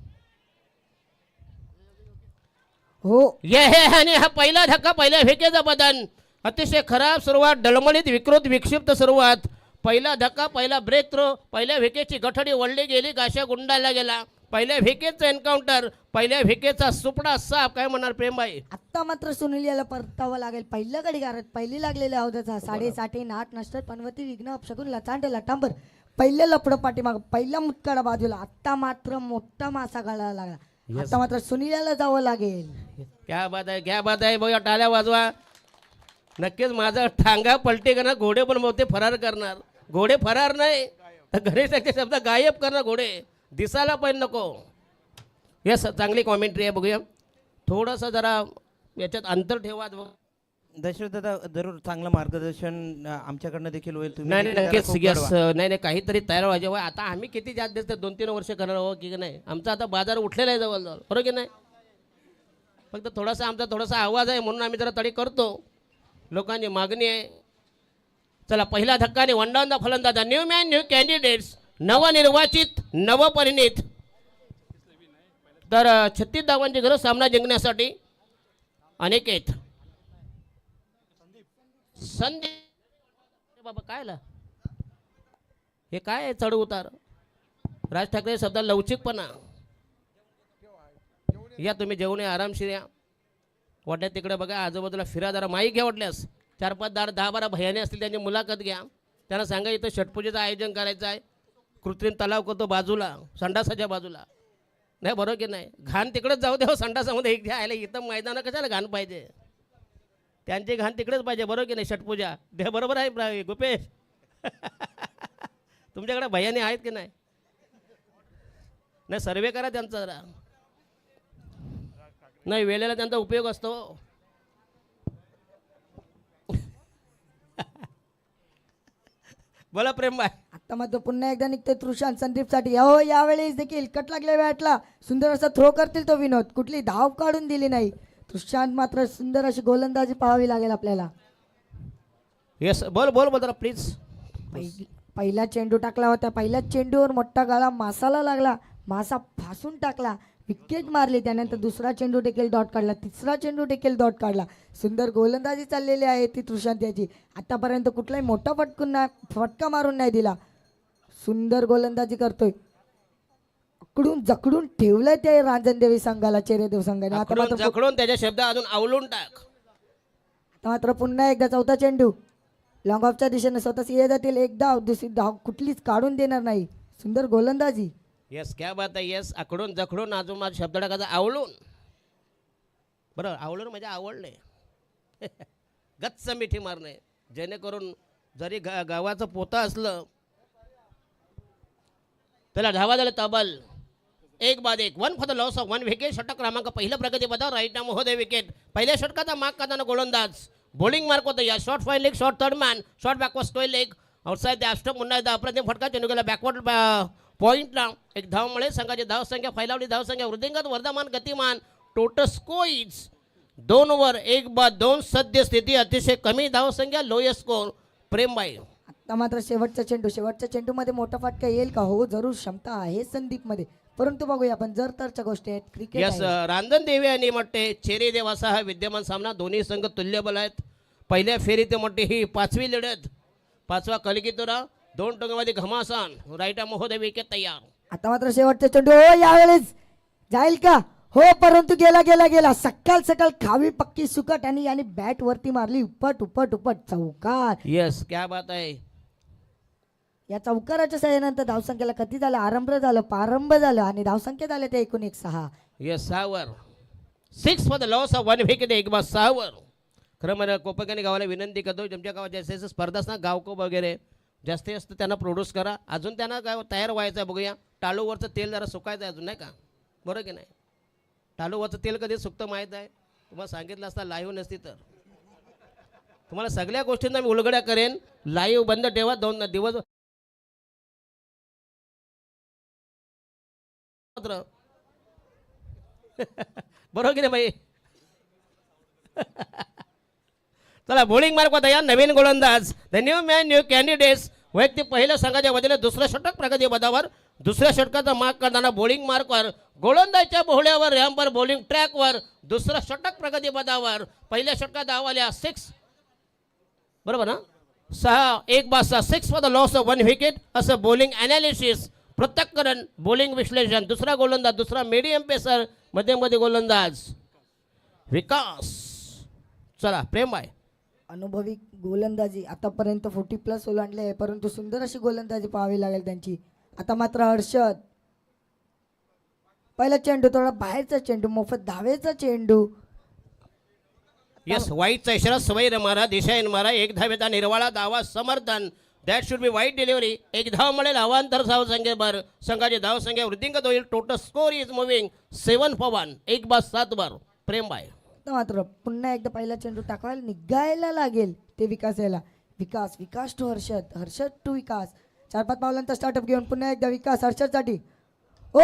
हो ये हे आणि हा पहिला धक्का पहिल्या फेकेचा बदन. अतिशय खराब सुरुवात. डळमळीत विकृत विक्षिप्त सुरुवात. पहिला धक्का पहिला ब्रेक थ्रो. पहिल्या फेकेची गठडी वळली गेली. गाशा गुंडाला गेला. पहिल्या फेकेचं एन्काउंटर. पहिल्या फेकेचा सुपडा साफ. काय म्हणणार प्रेमबाई? आत्ता मात्र सुनील याला परतावं लागेल. पहिल्या घडीगारात पहिली लागलेल्या अवधाचा 7.5 नाट नष्ट पनवती विघ्न अपशकून लचांड लटांबर. पहिलं लपडं पाठीमाग. पहिला मुतकाडा बाजूला. आत्ता मात्र मोठा मासा गळायला लागला. आता मात्र सुनील याला जावं लागेल. क्या बात आहे, क्या बात आहे. बघा टाळ्या वाजवा. नक्कीच माझा टांगा पलटी करणार. घोडे पण बहुते फरार करणार. घोडे फरार नाही तर गणेशाचे शब्द गायब करणार. घोडे दिसायला पण नको. यस चांगली कॉमेंट्री आहे. बघूया थोडंसं जरा याच्यात अंतर ठेवा. दशरथदादा जरूर चांगलं मार्गदर्शन आमच्याकडनं देखील होईल. तुम्ही नाही देखील नाही त्याला नक्कीच खूप यस घडवा. नाही काहीतरी तयार व्हायचे. आता आम्ही किती जास्त दिसतो 2-3 वर्ष करणार आहोत की नाही. आमचा आता बाजार उठलेला आहे जवळजवळ. बरोबर की नाही. फक्त थोडासा आमचा थोडासा आवाज आहे म्हणून आम्ही जरा तडी करतो. लोकांची मागणी आहे. चला पहिला धक्का आणि वंडावंदा फलंदाजा. New man new candidates. नवनिर्वाचित नवपरिणित. तर 36 धावांची गरज सामना जिंकण्यासाठी. अनिकेत संदीप बाबा काय ला हे काय आहे चढ उतार. राज ठाकरे शब्द लवचिकपणा. या तुम्ही जेवण आरामशीर या. वाटल्या तिकडे बघा आजूबाजूला फिरा जरा. माईक घ्या वाटल्यास 4-5 10-12 भयाने असतील त्यांची मुलाखत घ्या. त्यांना सांगा इथं षटपूजेचं आयोजन करायचं आहे. कृत्रिम तलाव करतो बाजूला संडासाच्या बाजूला. नाही बरोबर की नाही. घाण तिकडेच जाऊ द्या संडासामध्ये. एक द्यायला इथं मैदाना कशाला घाण पाहिजे. त्यांची घाण तिकडेच पाहिजे. बरोबर की नाही. षटपूजा दे बरोबर आहे गुपेश. तुमच्याकडे भयाने आहेत की नाही. नाही सर्वे करा त्यांचा जरा. नाही वेळेला त्यांचा उपयोग असतो. बोला प्रेमबाई. आता मात्र पुन्हा एकदा निघते तृषांत संदीपसाठी. हो यावेळेस देखील कट लागल्या बॅटला सुंदर असा थ्रो करतील तो विनोद. कुठली धाव काढून दिली नाही. तृषांत मात्र सुंदर अशी गोलंदाजी पाहावी लागेल आपल्याला. येस बोल बोल बोल जरा प्लीज. पहिला चेंडू टाकला होता. पहिल्या चेंडूवर मोठा गाळा मासाला लागला. मासा फासून टाकला. विकेट मारली. त्यानंतर दुसरा चेंडू देखील डॉट काढला. तिसरा चेंडू देखील डॉट काढला. सुंदर गोलंदाजी चाललेली आहे ती तृषांत याची. आतापर्यंत कुठलाही मोठा फटका मारून नाही दिला. सुंदर गोलंदाजी करतोय. अकडून जकडून ठेवलंय ते रांजणदेवी संघाला चेरेदेव संघाने. आता मात्र जखडून त्याच्या शब्द अजून आवलून टाक. आता मात्र पुन्हा एकदा चौथा चेंडू लॉंग ऑफच्या दिशेने स्वतःच ये जातील. एक धाव दुसरी धाव कुठलीच काढून देणार नाही. सुंदर गोलंदाजी. येस क्या बात आहे. येस आकडून जखडून अजून माझा शब्द टाकायचा आवळून. बरोबर आवळून म्हणजे आवडले. गच्च मिठी मारणे. जेणेकरून जरी गावाचं पोतं असलं त्याला धावा झाले तबल 1-1 1 for the loss of 1 wicket. षटक क्रमांक पहिल्या प्रगती पदावर राईट नाम महोदय विकेट. पहिल्या षटकाचा माग करताना गोलंदाज बॉलिंग मार्क होतं या short fine leg short third man short backward स्टोय लेग आउटसाइड द ॲस्टम. पुन्हा एकदा अप्रतिम फटका चेंडू गेला बॅकवर्ड पॉईंटला. एक धावमुळे संघाची धावसंख्या फैलावली. धावसंख्या वृद्धिंगत वर्धमान गतिमान. टोटल स्कोर इज 2 ओव्हर 1 बाद 2 सद्य स्थिती. अतिशय कमी धावसंख्या लोएस्ट स्कोर. प्रेमबाई आता मात्र शेवटच्या चेंडूमध्ये मोठा फटका येईल का? हो जरूर क्षमता आहे संदीपमध्ये, परंतु बघूया आपण जर तरच्या गोष्टी आहेत. क्रिकेट यस रांजण देवी आणि म्हटते चेरी देव असा हा विद्यमान सामना. दोन्ही संघ तुल्यबल आहेत. पहिल्या फेरीत म्हटते ही 5वी लढत. 5वा कलगीतुरा 2 टोकामध्ये घमासान. राईट महोदय विकेट तयार. आता मात्र शेवटचा चेंडू हो यावेळेस जाईल का? हो परंतु गेला सकाळ खावी पक्की सुकट आणि बॅट वरती मारली उपट चौकार. यस क्या बात आहे. या चौकाराच्या सहाय्यानंतर धावसंख्येला किती झालं? प्रारंभ झालं आणि धावसंख्या झाले ते एकूण 6. यस 6 वर 6 for the loss of 1 wicket. 1 बाद 6 वर. खरं मला कोपरगाणी गावाला विनंती करतो तुमच्या गावात जसे स्पर्धा असतात गावको वगैरे जास्तीत जास्त त्यांना प्रोड्यूस करा. अजून त्यांना काय तयार व्हायचं आहे बघूया. टाळूवरचं तेल जरा सुकायचं आहे अजून नाही का? बरोबर की नाही? टाळूवरचं तेल कधी सुकतं माहीत आहे तुम्हाला सांगितलं असता लाईव्ह नसती तर. तुम्हाला सगळ्या गोष्टींना मी उलगड्या करेन. लाईव्ह बंद ठेवा 2 दिवस बरोबर की नाही बाई? चला बॉलिंग मार्क होता या नवीन गोलंदाज the new man new candidates. वैयक्तिक पहिल्या संघाच्या वतीने दुसऱ्या षटक प्रगती पदावर. दुसऱ्या षटकाचा मार्क करताना बॉलिंग मार्कवर गोलंदाजच्या बोहल्यावर रॅम्पवर बॉलिंग ट्रॅकवर दुसऱ्या षटक प्रगती पदावर. पहिल्या षटकात धावा आल्या 6 बरोबर ना? 6 1 बाद 6 6 for the loss of 1 wicket. असं बॉलिंग ॲनालिसिस पृथक्करण बॉलिंग विश्लेषण. दुसरा गोलंदाज दुसरा मीडियम पेसर मध्ये गोलंदाज विकास. चला प्रेमबाई अनुभवी गोलंदाजी आतापर्यंत 40+ ओलांडले आहे, परंतु सुंदर अशी गोलंदाजी पाहावी लागेल त्यांची. आता मात्र हर्षद पहिला चेंडू थोडा बाहेरचा चेंडू मोफत धावेचा चेंडू. यस वाईटचा इशारा सवय मारा दिशाहीन मारा. 1 धावेचा निर्वाळा धावा समर्थन. दॅट शुड बी वाईट डिलिव्हरी. 1 धाव मिळेल अवांतर धावसंख्येवर. संघाची धावसंख्या वृद्धिंगत होईल. Total score is moving 7 for 1 1 बाद 7 वर. प्रेमबाई आता मात्र पुन्हा एकदा पहिला चेंडू टाकायला निघायला लागेल ते विकास यायला. Vikas to Harshad to Vikas. 4-5 पावलांचा स्टार्टअप घेऊन पुन्हा एकदा विकास हर्षदसाठी. हो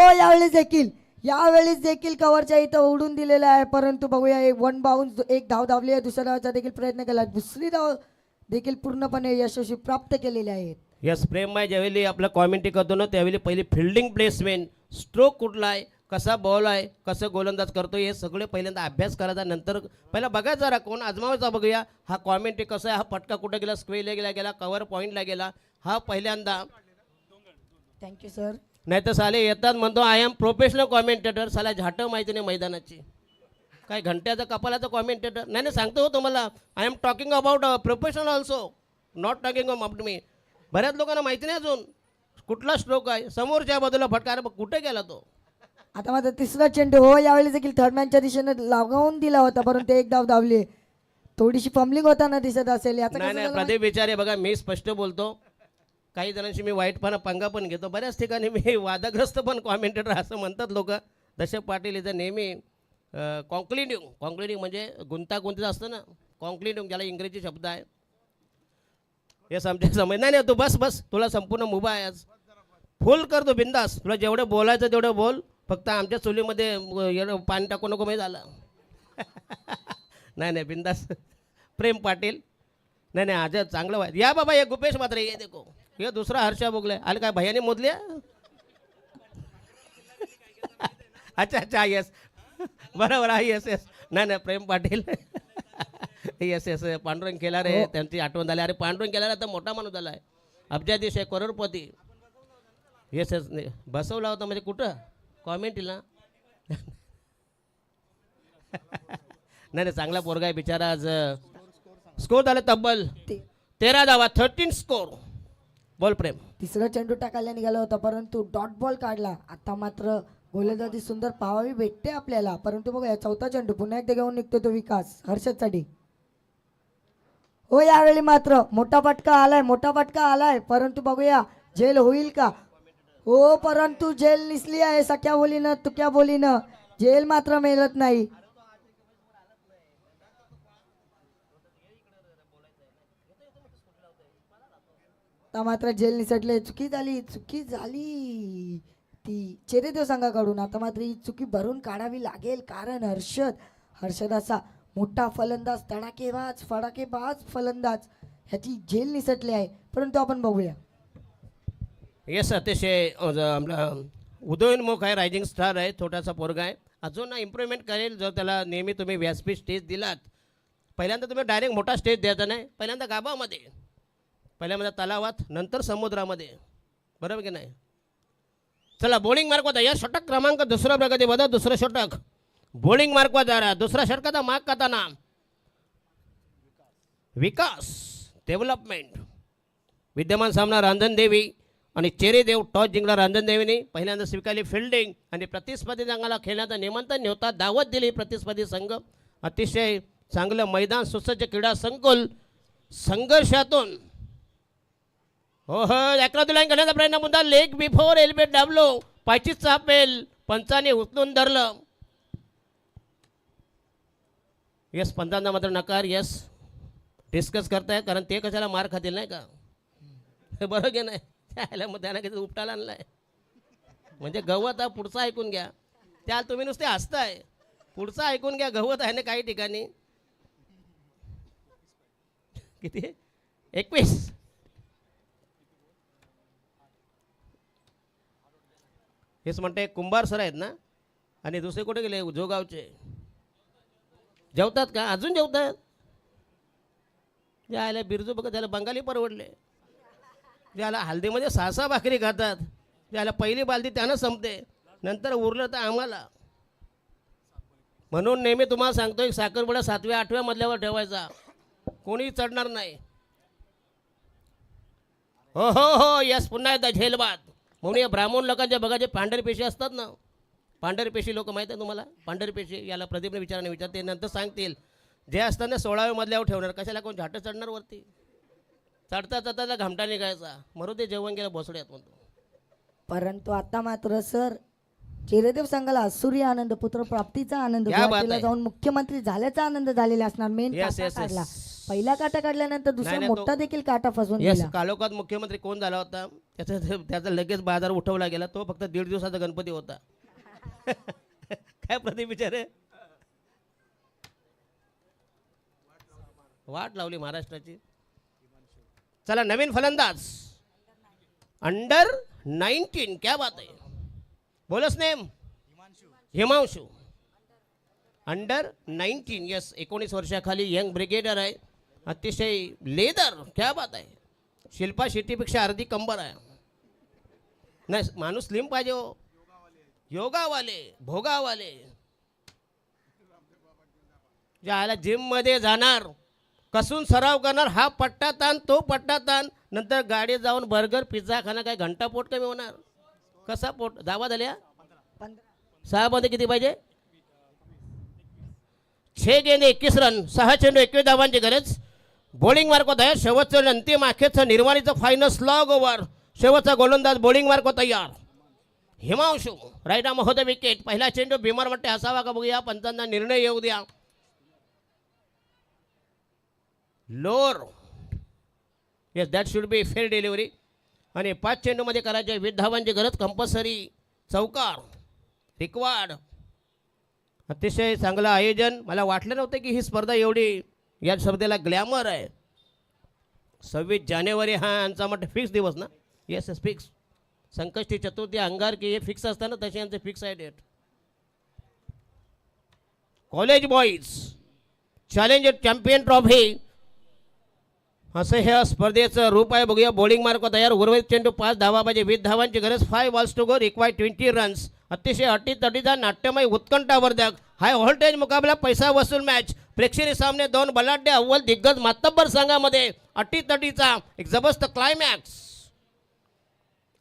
यावेळेस देखील कव्हरच्या इथं उडून दिलेला आहे, परंतु बघूया 1 बाउन्स 1 धाव धावली आहे. दुसऱ्या धावाचा देखील प्रयत्न केला. दुसरी धाव देखील पूर्णपणे यशस्वी प्राप्त केलेले आहेत. यस प्रेमबाई ज्यावेळी आपलं कॉमेंट्री करतो ना त्यावेळी पहिली फिल्डिंग प्लेसमेंट स्ट्रोक कुठला आहे कसा बॉल आहे कसं गोलंदाज करतो हे सगळे पहिल्यांदा अभ्यास करायचा. नंतर पहिला बघायचा जरा कोण आजमावायचा बघूया. हा कॉमेंट्री कसा आहे हा फटका कुठं गेला स्क्वेअरला गेला कव्हर पॉईंटला गेला हा पहिल्यांदा. Thank you sir. नाही तर साले येतात म्हणतो आय एम प्रोफेशनल कॉमेंटेटर. साला झाटं माहिती नाही मैदानाची काय घंट्याचा कपालाचा कॉमेंटेटर. नाही सांगतो हो तुम्हाला I am talking about professional also not talking about me. बऱ्याच लोकांना माहिती नाही अजून कुठला स्ट्रोक आहे समोरच्या बाजूला फटका अरे कुठे गेला तो. आता मात्र तिसरा चेंडू हो यावेळी देखील थर्ड मॅनच्या दिशेने लावून दिला होता, परंतु 1 धाव धावली. थोडीशी फंबलिंग होताना दिसत असेल. याचा नाही प्रदीप विचारे बघा मी स्पष्ट बोलतो. काही जणांशी मी वाईटपणा पंगा पण घेतो. बऱ्याच ठिकाणी मी वादग्रस्त पण कॉमेंटेटर असं म्हणतात लोक. दशरथ पाटील इथं नेहमी कॉन्क्लुडिंग म्हणजे गुंतागुंतीचं असतं ना कॉन्क्लुडिंग ज्याला इंग्रजी शब्द आहे. हे समजा समज नाही तू बस तुला संपूर्ण मुभा आहे आज फुल कर तू बिंदास. तुला जेवढं बोलायचं तेवढं बोल. फक्त आमच्या चुलीमध्ये पाणी टाकू नको माहीत झालं. नाही बिंदास. प्रेम पाटील नाही आज चांगलं व्हायचं. या बाबा हे गुपेश मात्र ये देखो हे दुसरा हर्षा बोगले आले काय भैयाने मोदल्या. अच्छा येस बरोबर आहे. येस नाही प्रेम पाटील येस पांडुरंग केला रे त्यांची आठवण झाली. अरे पांडुरंग केला तर मोठा माणूस झाला आहे. अब्जाधीश आहे करोडपती. येस बसवला होता म्हणजे कुठं कॉमेंटीला. नाही चांगला पोरगा आहे बिचारा. आज स्कोर झाला तब्बल 13 धावा 13 स्कोर. बॉल प्रेम तिसरा चेंडू टाकायला निघाला होता, परंतु डॉट बॉल काढला. आता मात्र गोलंदाजी सुंदर पाहावी भेटते आपल्याला, परंतु बघा चौथा चेंडू पुन्हा एकदा घेऊन निघतो तो विकास हर्षदसाठी. हो यावेळी मात्र मोठा फटका आलाय परंतु बघूया झेल होईल का. हो परंतु झेल निसली आहे सख्या बोलीनं तुक्या बोलीनं. झेल मात्र मिळत नाही. आता मात्र झेल निसटले. चुकी झाली ती चेरेदेव संघाकडून. आता मात्र ही चुकी भरून काढावी लागेल कारण हर्षद असा मोठा फलंदाज फडाकेबाज फलंदाज ह्याची झेल निसटली आहे. परंतु आपण बघूया. येस अतिशय आपला उदयोन्मुख आहे, रायझिंग स्टार आहे, छोटासा पोरगा आहे, अजून इम्प्रूव्हमेंट करेल जर त्याला नेहमी तुम्ही व्यासपीठ स्टेज दिलात. पहिल्यांदा तुम्ही डायरेक्ट मोठा स्टेज द्यायचा नाही, पहिल्यांदा गावामध्ये, पहिल्यांदा तलावात, नंतर समुद्रामध्ये, बरोबर की नाही. चला बॉलिंग मार्क होता या षटक क्रमांक दुसरा प्रगती बघा. दुसरं षटक बॉलिंग मार्क वा जा रहा. दुसरा षटकाचा मार्क करताना विकास डेव्हलपमेंट. विद्यमान सामना रांजण देवी आणि चेरेदेव. टॉस जिंकला रांजण देवीने. पहिल्यांदा स्वीकारली फिल्डिंग आणि प्रतिस्पर्धी संघाला खेळण्याचं निमंत्रण होता, दावत दिली प्रतिस्पर्धी संघ. अतिशय चांगलं मैदान, सुसज्ज क्रीडा संकुल, संघर्षातून हो अकरावी लाईन करण्याचा प्रयत्न मुद्दा. लेग बिफोर एल्बेट डाबलो, पायचीच चापेल, पंचाने उचलून धरलं. यस पंचांना मात्र नकार. यस डिस्कस करताय कारण ते कशाला मार खातील नाही का, बरोबर की नाही. त्याला मग त्यानं किती उपटाला आणलाय म्हणजे गवत. पुढचा ऐकून घ्या, त्या तुम्ही नुसते हसताय, पुढचा ऐकून घ्या. गवत आहे ना काही ठिकाणी. किती 21. हेच म्हणते कुंभार सर आहेत ना, आणि दुसरे कुठे गेले जोगावचे. जेवतात का अजून जेवतात. ज्याला बिरजू बघा त्याला बंगाली परवडले, ज्याला हल्दीमध्ये 6 भाकरी खातात, ज्याला पहिली बालदी त्यानं संपते, नंतर उरलं तर आम्हाला. म्हणून नेहमी तुम्हाला सांगतो एक साखरपुडा 7व्या 8व्या मधल्यावर ठेवायचा, कोणी चढणार नाही. हो हो हो यस पुन्हा एकदा झेलबाद. म्हणून या ब्राह्मण लोकांच्या बघा जे पांढरपेशी असतात ना, पांढरपेशी लोक माहीत आहे तुम्हाला. पांढरपेशी याला प्रदीपने विचारते नंतर सांगतील. जे असताना 16व्या मधल्यावर ठेवणार, कशाला कोण झाटं चढणार वरती. चढता चढता घामटा निघायचा, मरू ते जेवण गेलं बसड्यात म्हणतो. परंतु आता मात्र सर चेरेदेव संघाला असुरी आनंद, पुत्र प्राप्तीचा आनंद, क्या बात गुवाहाटीला आहे. जाऊन मुख्यमंत्री झाल्याचा आनंद झालेला असणार. मेन Yes, काटा yes, yes. काढला, पहिला काटा काढल्यानंतर दुसरा नाही, तो- मोठा देखील काटा फसवून यस दिला. कालोखात मुख्यमंत्री कोण झाला होता त्याचा लगेच बाजार उठवला गेला. तो फक्त 1.5 दिवसाचा गणपती होता. काय प्रदीप विचार आहे, वाट लावली महाराष्ट्राची. चला नवीन फलंदाज अंडर 19. क्या बात आहे. Bowler's name Himanshu. Under 19 yes 19 वर्षाखाली यंग ब्रिगेडर आहे. अतिशय लेदर. क्या बात आहे. शिल्पा शेट्टीपेक्षा अर्धी कंबर आहे. नाही माणूस स्लिम पाहिजे हो. योगावाले भोगावाले. ज्याला जिममध्ये जाणार, कसून सराव करणार, हा पट्टा ताण तो पट्टा ताण, नंतर गाडी जाऊन बर्गर पिझ्झा खाणं, काय घंटा पोट कमी होणार. कसा पोट धावा झाल्या 6 मध्ये किती पाहिजे. 6 गेंद 21 रन, 6 चेंडू 21 धावांची गरज. बॉलिंग मार्क होत आहे. शेवटचं अंतिम अखेरचं निर्वाणीचं फायनल स्लॉग ओव्हर. शेवटचा गोलंदाज बॉलिंग मार्क तयार. हिमांशू राईट आर्म होते विकेट. पहिला चेंडू बिमार वाटते असावा का बघूया, पंचांना निर्णय येऊ द्या. Lower yes that should be fair delivery. आणि 5 चेंडूमध्ये करायचे 20 धावांची गरज. कंपल्सरी चौकार रिक्वार्ड. अतिशय चांगलं आयोजन. मला वाटलं नव्हतं की ही स्पर्धा एवढी, या स्पर्धेला ग्लॅमर आहे. 26 जानेवारी हा यांचा म्हटलं फिक्स दिवस ना. Yes yes fix. Sankashti Chaturthi अंगार की हे फिक्स असतं ना, तसे यांचे फिक्स आहे date. College boys challenger champion trophy असं हे स्पर्धेचं रूप आहे. बघूया बॉलिंग मार्क तयार. उर्वरित चेंडू 5 धावा पाहिजे. 20 धावांची गरज. 5 balls to go required 20 runs. अतिशय अटीतटीचा नाट्यमय उत्कंठावर्धक हाय व्होल्टेज मुकाबला, पैसा वसूल मॅच. प्रेक्षणीय सामने 2 बलाढ्य अव्वल दिग्गज मातब्बर संघामध्ये अटीतटीचा एक जबरदस्त क्लायमॅक्स.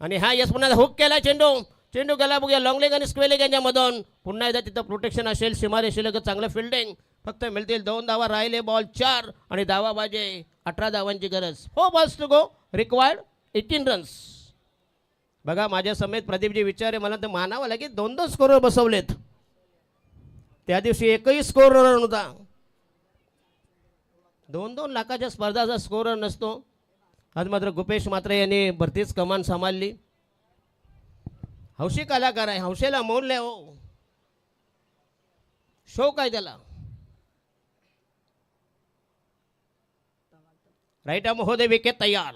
आणि हा यस पुन्हा हुक केला चेंडू गेला. बघूया लॉंग लेग आणि स्क्वेअर लेग यांच्यामधून. पुन्हा एकदा तिथं प्रोटेक्शन असेल, सीमारेषेलगत चांगलं फिल्डिंग. फक्त मिळतील 2 धावा, राहिले बॉल 4 आणि धावा पाहिजे 18 धावांची गरज. 4 balls to go, required 18 runs. बघा माझ्या समेत प्रदीपजी विचारे, मला तर मानावं लागेल 2-2 स्कोरर बसवलेत. त्या दिवशी एकही स्कोरर नव्हता. 2-2 लाखाच्या स्पर्धाचा स्कोरर नसतो. आज मात्र गुपेश म्हात्रे यांनी भरतीच कमान सांभाळली. हौशी कलाकार आहे, हौशेला मोल नाही हो, शौक आहे त्याला. राईट आर्म महोदय विकेट तयार.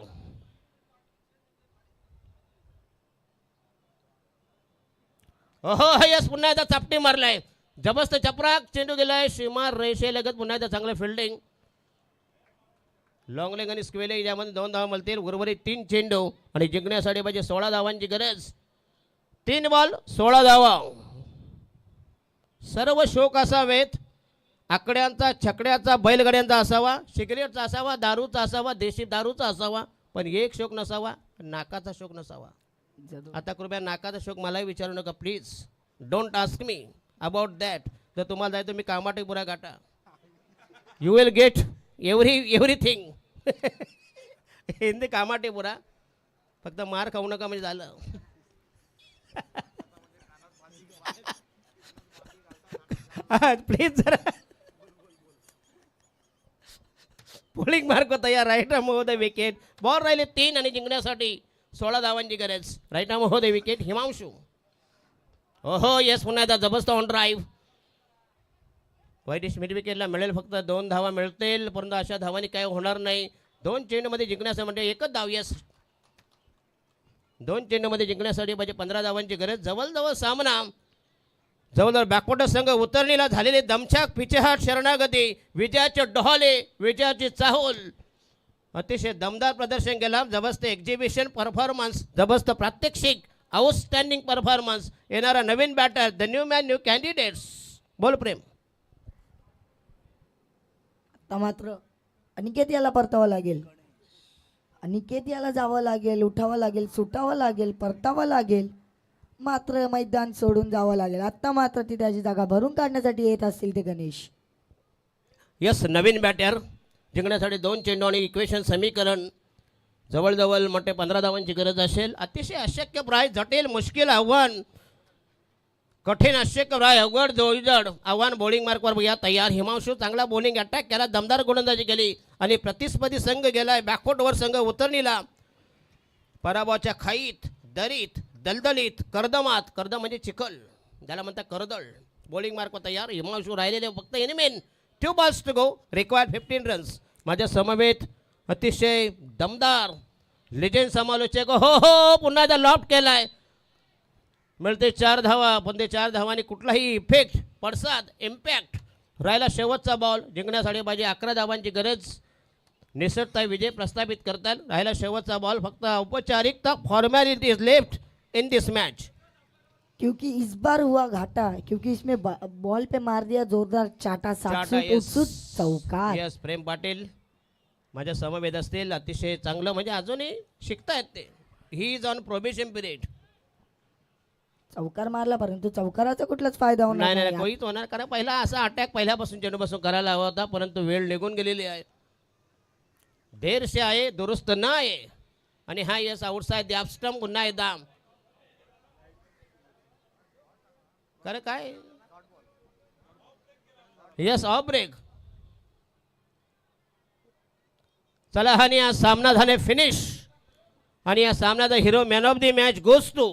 ओहो यस, पुन्हा एकदा चापटी मारलाय, जबरदस्त चपराक चेंडू गेलाय सीमा रेषेलगत. पुन्हा एकदा चांगलं फिल्डिंग, लॉंग लेग आणि स्क्वेअर लेग यामध्ये 2 धावा मिळतील. उर्वरित 3 चेंडू आणि जिंकण्यासाठी पाहिजे 16 धावांची गरज. 3 बॉल 16 धावा. सर्व शोक असावेत, आकड्यांचा, छकड्याचा, बैलगाड्यांचा असावा, सिगरेटचा असावा, दारूचा असावा, देशी दारूचा असावा, पण एक शोक नसावा, नाकाचा शोक नसावा. आता कृपया नाकाचा शोक मलाही विचारू नका please. Don't ask me about that. जर तुम्हाला जायचं मी कामाटेपुरा गाठा, you will get everything. Hindi Kamathipura, फक्त मार खाऊ नका म्हणजे झालं. प्लीज जरा पोलिंग मार्क तयार. राईट आर्म महोदय विकेट. बॉल राहिले 3 आणि जिंकण्यासाठी 16 धावांची गरज. राईट आर्म महोदय विकेट हिमांशू. ओहो येस, पुन्हा एकदा जबरदस्त ऑन ड्राईव्ह. वाईट मिड विकेटला मिळेल फक्त 2 धावा मिळतील, परंतु अशा धावांनी काय होणार नाही. 2 चेंडूमध्ये जिंकण्यासाठी म्हणजे एकच धाव. येस, 2 चेंडूमध्ये जिंकण्यासाठी पाहिजे 15 धावांची गरज. जवळजवळ सामना, जवळजवळ बॅकवॉटर संघ उतरणीला झालेले दमछाक, पिछेहाट, शरणागती, विजयाचे डोहाळे, विजयाची चाहूल. अतिशय दमदार प्रदर्शन केला. जबरदस्त एक्झिबिशन परफॉर्मन्स, जबरदस्त प्रात्यक्षिक, आउटस्टँडिंग परफॉर्मन्स. येणारा नवीन batter, the new man, new candidates. बोल प्रेम. आता मात्र अनिकेत याला परतावं लागेल. अनिकेत याला जावं लागेल, उठावं लागेल, सुटावं लागेल, परतावं लागेल, मात्र मैदान सोडून जावं लागेल. आता मात्र ती त्याची जागा भरून काढण्यासाठी येत असतील ते गणेश. यस, नवीन बॅटर जिंकण्यासाठी 2 चेंडू आणि इक्वेशन समीकरण. जवळजवळ मोठे 15 धावांची गरज असेल. अतिशय अशक्यप्राय, जटिल, मुश्किल आव्हान, कठीण, अशक्यप्राय, अवघड, जोईजड आव्हान. बॉलिंग मार्कवर या तयार. हिमांशू चांगला बॉलिंग अटॅक केला, दमदार गोलंदाजी केली आणि प्रतिस्पर्धी संघ गेलाय बॅकफुटवर. संघ उतरणीला पराभवाच्या खाईत, दरीत, दलदलीत, कर्दमात. कर्द म्हणजे चिखल, ज्याला म्हणतात कर्दळ. बॉलिंग मार्कवर तयार. हिमांशू राहिलेले फक्त एनिमेन. 2 balls to go, required 15 runs. माझ्या समवेत अतिशय दमदार लेजेंड समालोचक. हो पुन्हा एकदा लॉफ्ट केलाय. मिळते 4 धावा, पण ते 4 धावांनी कुठलाही इफेक्ट, पडसाद, इम्पॅक्ट. राहिला शेवटचा बॉल, जिंकण्यासाठी पाहिजे 11 धावांची गरज. निसटता विजय प्रस्थापित करतात. राहिला शेवटचा बॉल, फक्त औपचारिकता, formalities left in this match. क्योंकि इस बार हुआ घाटा, क्योंकि इसमें बॉल पे मार दिया जोरदार चाटा, 700 चौकार. यस, प्रेम पाटील माझ्या समवेत असतील. अतिशय चांगलं, म्हणजे अजूनही शिकतायत ते. He is on probation period. चौकार मारला, परंतु चौकाराचा कुठलाच फायदा होणार नाही, कोणीच होणार. कारण पहिला असा अटॅक पहिल्यापासून चेंडूपासून करायला हवा होता, परंतु वेळ निघून गेलेली आहे. देर से आहे, दुरुस्त न आहे. आणि हा यस, आउटसाइड द स्टंप. पुन्हा एकदा करे काय, यस, ऑफ ब्रेक. चला, आणि हा सामना झाले फिनिश. आणि या सामन्याचा hero, man of the match goes to